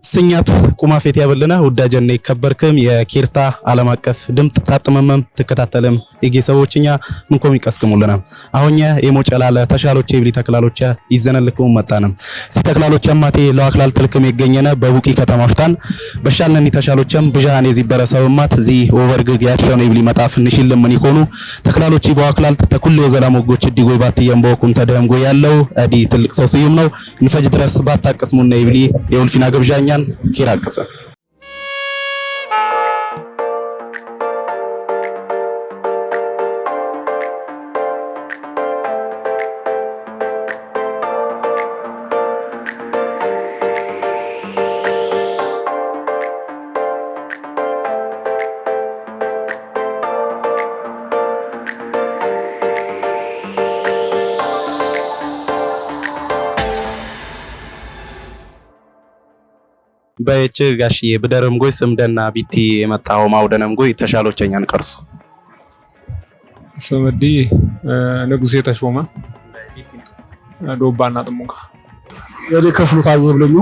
ስኛት ቁማፌት ያበልና ወዳጀነ ይከበርክም የኬርታ ዓለም አቀፍ ድምጥ ታጥመመም ተከታተለም የጌሰዎችኛ ምንኮም ይቀስከሙልና አሁንኛ የሞጨላለ ተሻሎች የብሊ ተክላሎች ይዘነልኩም መጣንም ሲተክላሎች አማቴ ለአክላል ትልክም ይገኘነ በቡቂ ከተማውሽታን በሻለኒ ተሻሎችም ብጃን የዚበረሰውማት ዚ ኦቨርግግ ያሻው የብሊ መጣፍ ንሽልም ምን ይኮኑ ተክላሎች በአክላል ተኩል የዘላሞጎች ዲጎይባት የምቦኩን ተደምጎ ያለው አዲ ትልቅ ሰው ስዩም ነው ንፈጅ ድረስ ባታቀስሙና የብሊ የውልፊና ገብጃኛን ኪራቀሰ በእጭ ጋሽዬ በደረም ጎይ ስምደና ቢቲ የመጣው ማውደነም ጎይ ተሻሎቸኛን ቀርሱ ስምዲ ንጉሴ ተሾመ ዶባና ጥሙጋ የዲ ክፍሉ ታየ ብለኙ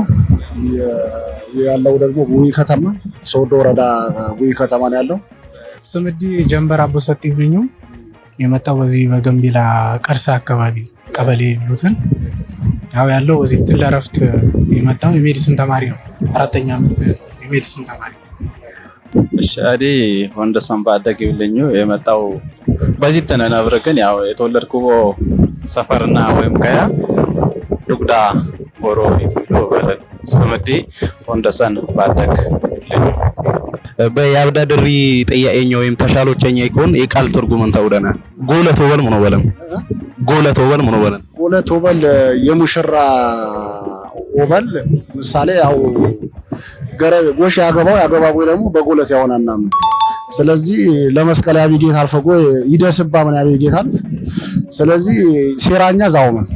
ያለው ደግሞ ጉይ ከተማ ሶዶ ወረዳ ጉይ ከተማ ነው ያለው። ስምዲ ጀንበር አቦሰጥ ብለኙ የመጣው በዚህ በገምቢላ ቀርሳ አካባቢ ቀበሌ ብሉትን ያው ያለው በዚህ ትለረፍት የመጣው የሜዲሲን ተማሪ ነው። አራተኛ ዓመት የሜዲሲን ተማሪ ነው። እሺ ወንደሰን ባደግ ይብለኙ የመጣው በዚህ ተነናብረ ግን ያው የተወለድኩ ሰፈርና ወይም ከያ ዱግዳ ሆሮ ይትሎ ባለ ስምዲ ወንደሰን ባደግ ይብለኙ በያብዳድሪ ጠያኤኛ ወይም ተሻሎቸኛ ይኮን የቃል ትርጉምን ተውደና ጎለቶ ወል ምን ወለም ጎለቶ ወል ምን ወለም ጎለቶ ወል የሙሽራ ወበል ምሳሌ ያው ገረ ጎሽ ያገባው ደግሞ በጎለት ያሆናና ስለዚህ ለመስቀል ያቢ ጌታ አልፈጎ ይደስባ ምን ያቢ ጌታ አልፍ ስለዚህ ሴራኛ ዛውመን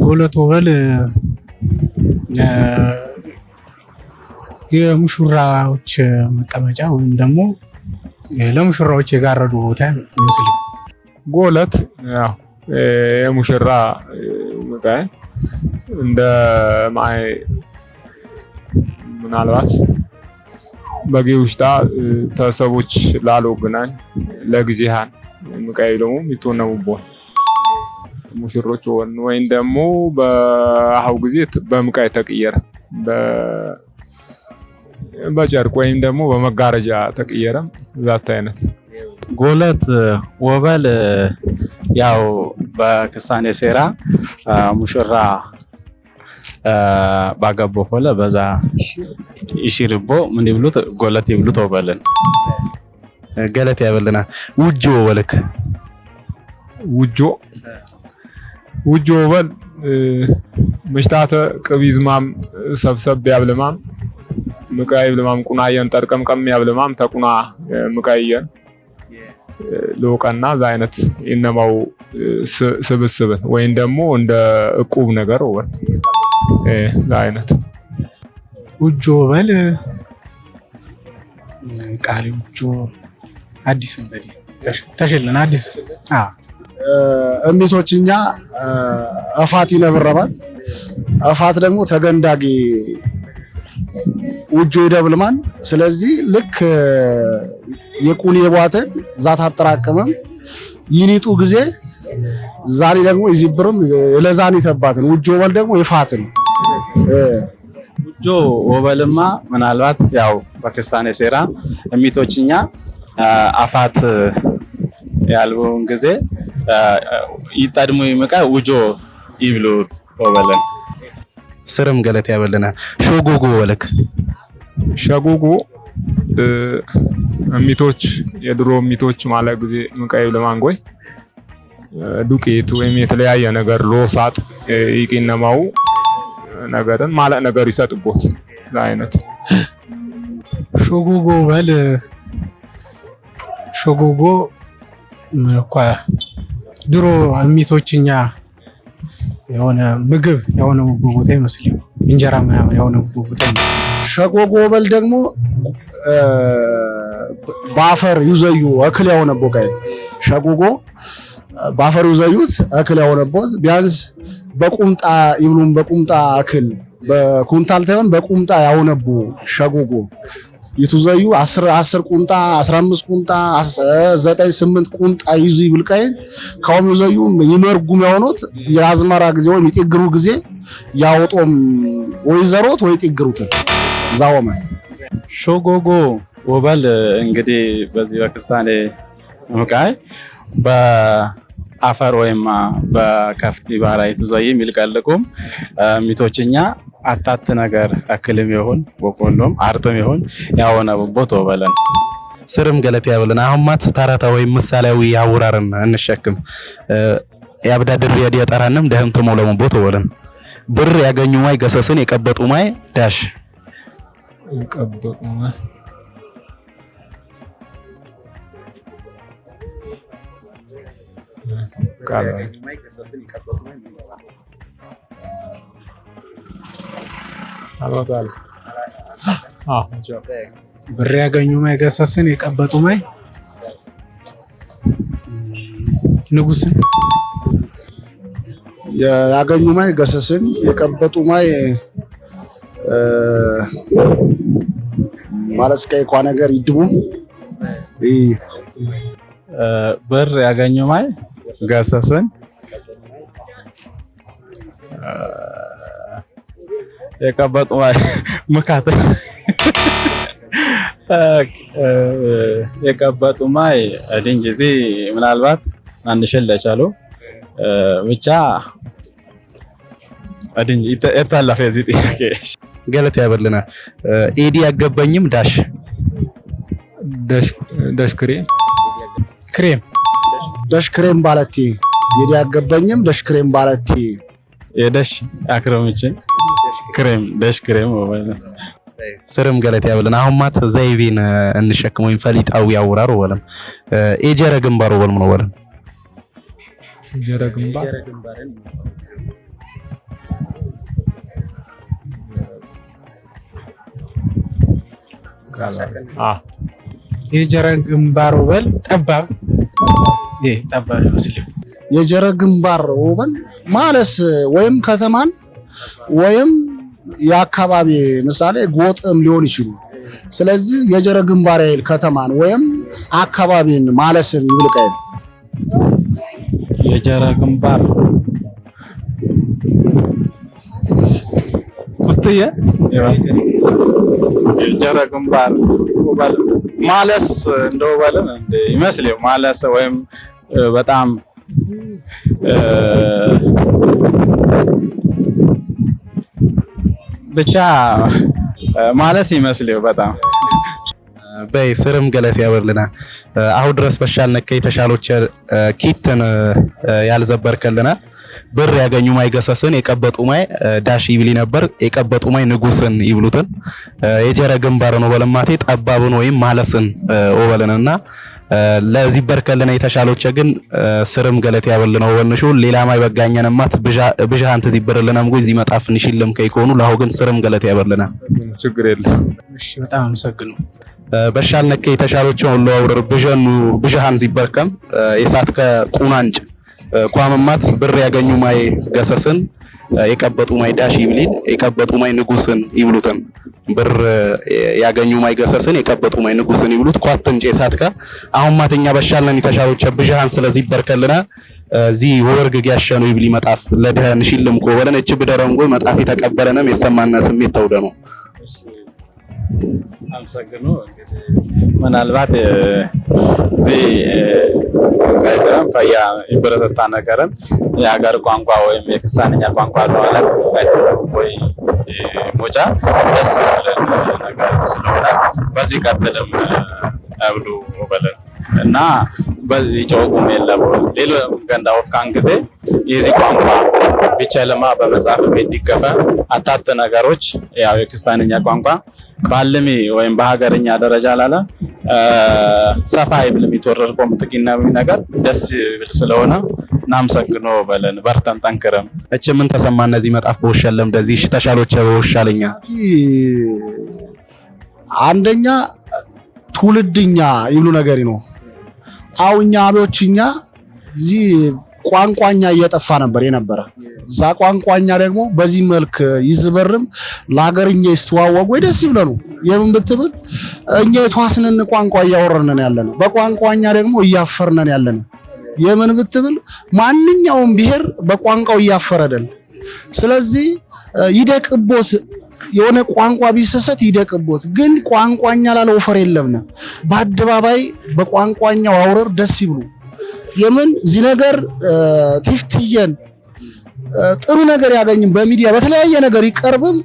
ጎለቶ ወል የሙሽራዎች መቀመጫ ወይም ደግሞ ለሙሽራዎች የጋረዱ ቦታ ይመስል ጎለት ያው የሙሽራ መቃይ እንደ ማይ ምናልባት በጌውሽታ ተሰቦች ላልወግናኝ ለጊዜሃን መቃይ ደግሞ ይተነውቦ ሙሽሮች ወይም ደግሞ በአው ጊዜ በመቃይ ተቀየረ በጨርቅ ወይም ደግሞ በመጋረጃ ተቀየረ ዛት አይነት ጎለት ወበል ያው በክሳኔ ሴራ ሙሽራ ባገቦ ፎለ በዛ ይሽርቦ ምን ይብሉት ጎለት ይብሉት ወበልን ገለት ያበልና ውጆ ወልክ ውጆ ወበል መሽታተ ቅቢዝማም ሰብሰብ ያብለማም ምቃይብ ለማም ቁናየን ጠርቀምቀም ያብለማም ተቁና ምቃየን ሎቀና ዛይነት ኢነማው ስብስብን ወይን ደግሞ እንደ እቁብ ነገር ወን ዛይነት ውጆ በል ቃሊ ውጆ አዲስ እንበዲ ተሸለን አዲስ እሚቶችኛ አፋት ይነብረባል አፋት ደግሞ ተገንዳጊ ውጆ ይደብልማን ስለዚህ ልክ የቁን የቧተን ዛት አጠራቀመም ይኒጡ ጊዜ ዛሬ ደግሞ ይዝብርም ለዛን ይተባትን ውጆ ወል ደግሞ ይፋትን ውጆ ወበልማ ምናልባት ያው በክስታኔ ሴራ እሚቶችኛ አፋት ያልቦን ጊዜ ይጣድሙ ይመቃ ውጆ ይብሉት ወበልን ስርም ገለት ያበልና ሾጎጎ ወለክ ሸጎጎ ሚቶች የድሮ ሚቶች ማለት ጊዜ ምቃይ ለማንጎይ ዱቄት ወይም የተለያየ ነገር ሎሳጥ ይቂነማው ነገርን ማለት ነገር ይሰጥቦት አይነት ሾጎጎ በል ሾጎጎ እንኳ ድሮ ሚቶችኛ የሆነ ምግብ የሆነ ቦታ ይመስል እንጀራ ምናምን የሆነ ቦታ ይመስል ሸጎጎ በል ደግሞ ባፈር ይዘዩ አክል ያሆነ ቦጋይ ሸጎጎ ባፈሩ ዘይት አክል ያወነቦት ቢያንስ በቁምጣ ይብሉም በቁምጣ አክል በኩንታል ታይሆን በቁምጣ ያውነቡ ሸጎጎ ይቱዘዩ 10 ቁንጣ 15 ቁንጣ 9 8 ቁንጣ ይዙ ይብልቀይ ካውም ይዘዩ ይመርጉም ያውኖት የአዝመራ ጊዜ ወይ ይጥግሩ ጊዜ ያወጦም ወይ ዘሮት ወይ ይጥግሩት ዛወመ ሾጎጎ ወበል እንግዲህ በዚህ በክርስቲያኔ ሙቃይ በአፈር ወይም በከፍቲ ባራይቱ ዘይ ሚልቀልቁም ሚቶችኛ አታት ነገር አክልም ይሁን ወቆሎም አርጥም ይሁን ያወነ ቦቶ በለን ስርም ገለቴ ያበለን አሁንማት ታራታ ወይ ምሳሌያዊ ያውራርን እንሸክም ያብዳድር ያዲያ ጠራንም ደህም ተሞለሙ ቦቶ ወለን ብር ያገኙ ማይ ገሰስን የቀበጡ ማይ ዳሽ የቀበጡ ማይ ቃል ማይ ገሰስን የቀበጡ ማይ አባባል ብር ያገኙ ማይ ገሰስን የቀበጡ ማይ ንጉስን ያገኙ ማይ ገሰስን የቀበጡ ማይ ማለት ከይ ቋ ነገር ይድቡ ብር ያገኙ ማይ ገሰስን የቀበጡ ማይ መካተ የቀበጡ ማይ ድንጅዚ ምናልባት አንሽል ለቻሉ ብቻ አድንጂ እታላፈ እዚህ ጥያቄ ገለቴ ያበልና ኤዲ ያገበኝም ዳሽ ክሬም ዳሽ ክሬም ባለቲ ኤዲ ያገበኝም ዳሽ ክሬም ባለቲ የዳሽ አክረምችን ክሬም ዳሽ ክሬም ወበለ ስርም ገለቴ ያበልና አሁንማት ዘይቤን እንሸክም ወይም ፈሊጣው ያውራሩ ወለም ኤጀረ ግንባሩ ወለም ነው ወለም ኤጀረ ግንባር የጀረ ግንባር ወበል ጠባብ ጠባብ ይመስልኝ የጀረ ግንባር ወበል ማለስ ወይም ከተማን ወይም የአካባቢ ምሳሌ ጎጥም ሊሆን ይችላል። ስለዚህ የጀረ ግንባር ያይል ከተማን ወይም አካባቢን ማለስን ይብልቀይ የጀረ ግንባር ኩትየ የጀረ ግንባር ወበል ማለስ እንደው ባለን እንደ ይመስልኝ ማለስ ወይም በጣም ብቻ ማለስ ይመስልኝ በጣም በይ ስርም ገለቴ ያበልና አሁን ድረስ በሻል ነከይ ተሻሎች ኪትን ያልዘበርከልና ብር ያገኙ ማይ ገሰስን የቀበጡ ማይ ዳሽ ይብሊ ነበር የቀበጡ ማይ ንጉስን ይብሉትን የጀረ ግንባር ነው በለማቴ ጠባብን ወይም ማለስን ወበለንና ለዚህ በርከልና የተሻሎች ግን ስርም ገለቴ ያበልነው ወልንሹ ሌላ ማይ በጋኘንማት ብጃንት ziብርልናም ጎይ ዚ መጣፍ ንሽልም ከይኮኑ ለአሁ ግን ስርም ገለቴ ያበልና ችግር የለም። እሺ በጣም አመሰግናለሁ። በሻል ነከ የተሻሎች ሁሉ አውር ብጃን ziበርከም የሳት ከቁናንጭ ቋመማት ብር ያገኙ ማይ ገሰስን የቀበጡ ማይ ዳሽ ይብሊን የቀበጡ ማይ ንጉስን ይብሉትን ብር ያገኙ ማይ ገሰስን የቀበጡ ማይ ንጉስን ይብሉት ቋጥንጭ የሳትካ አሁን ማተኛ በሻለን የተሻሎች ብጃን ስለዚህ በርከልና ዚ ወርግ ያሸኑ ይብሊ መጣፍ ለደህን ሽልም ኮበለን እቺ ብደረንጎ መጣፍ የተቀበለንም የሰማና ስሜት ተውደ ነው አምሰግኖ ምናልባት ዚ ቀደም ፈያ ይበረታታ ነገርን የሀገር ቋንቋ ወይም የክርስቲያንኛ ቋንቋ ነው አለክ ወይ ሞጫ ደስ ብለን ነገር ስለሆነ በዚህ ቀጥልም አብዱ ወበለን እና በዚህ ጨውቁም የለም ሌሎ ገንዳ ወፍካን ጊዜ የዚህ ቋንቋ ቢቻለማ በመጽሐፍ ቢዲገፈ አታት ነገሮች ያው የክርስቲያንኛ ቋንቋ ባልሚ ወይም በሀገርኛ ደረጃ ላለ ሰፋ ይብል የሚተወረር ቆምጥቂና ነገር ደስ ይብል ስለሆነ ናምሰግኖ በለን በርተን ጠንክረም እቺ ምን ተሰማ እነዚህ መጣፍ በወሻለም እንደዚህ ተሻሎች በወሻለኛ አንደኛ ትውልድኛ ይሉ ነገር ነው አውኛ አብዮችኛ ዚ ቋንቋኛ እየጠፋ ነበር የነበረ ዛ ቋንቋኛ ደግሞ በዚህ መልክ ይዝበርም ለሀገርኛ ይስተዋወቁ ደስ ይብለኑ የምን ብትብል እኛ የተዋስነን ቋንቋ እያወረነን ያለነው በቋንቋኛ ደግሞ እያፈርነን ያለነው የምን ብትብል ማንኛውም ብሔር በቋንቋው እያፈረደል ስለዚህ ይደቅቦት የሆነ ቋንቋ ቢሰሰት ይደቅቦት ግን ቋንቋኛ ላለው ፈር የለምና በአደባባይ በቋንቋኛው አውረር ደስ ይብሉ የምን ዚ ነገር ቲፍትየን ጥሩ ነገር ያገኝም በሚዲያ በተለያየ ነገር ይቀርብም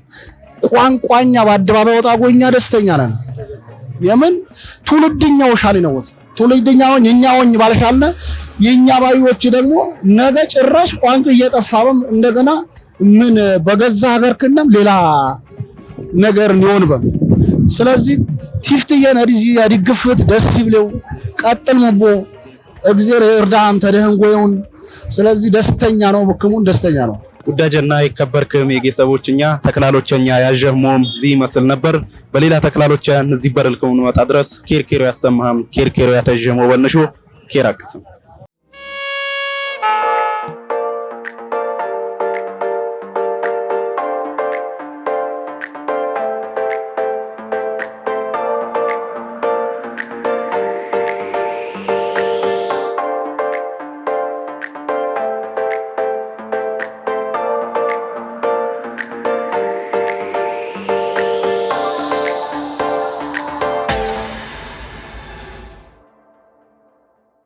ቋንቋኛ በአደባባይ ወጣ ጎኛ ደስተኛ ነን የምን ትውልድኛው ሻሊ ነው ትውልድኛው የኛውን ባለሻልና የኛ ባዮች ደግሞ ነገ ጭራሽ ቋንቋ እየጠፋም እንደገና ምን በገዛ ሀገር ከነም ሌላ ነገር ሊሆንበም ስለዚህ ቲፍትየን አዲዚ ያድግፍት ደስ ይብለው ቀጥል መቦ እግዚአብሔር እርዳም ተደህንጎዩን ስለዚህ ደስተኛ ነው በከሙን ደስተኛ ነው ውዳጀና ይከበርክም የጌሰቦችኛ ተክላሎችኛ ያጀህሞም ዚ መስል ነበር በሌላ ተክላሎች እዚህ በረልከው ነው ድረስ ኬርኬሮ ያሰማህም ኬርኬሮ ያተጀሞ ወንሾ ኬራቅስም